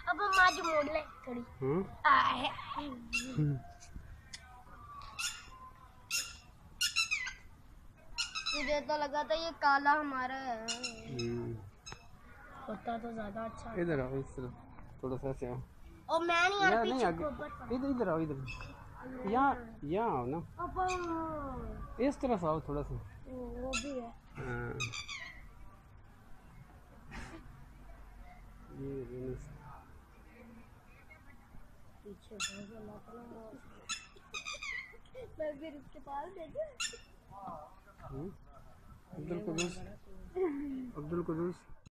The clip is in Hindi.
अब हम आज मोड़ ले थोड़ी। मुझे तो लगा था ये काला हमारा है। होता तो ज्यादा अच्छा। इधर आओ, इस तरफ थोड़ा सा से आओ। और मैं नहीं यार नहीं आगे, इधर इधर आओ, इधर यहाँ यहाँ आओ ना, इस तरफ आओ थोड़ा सा। वो भी है। ये पीछे मैं फिर इसके पास अब्दुल कुद्दूस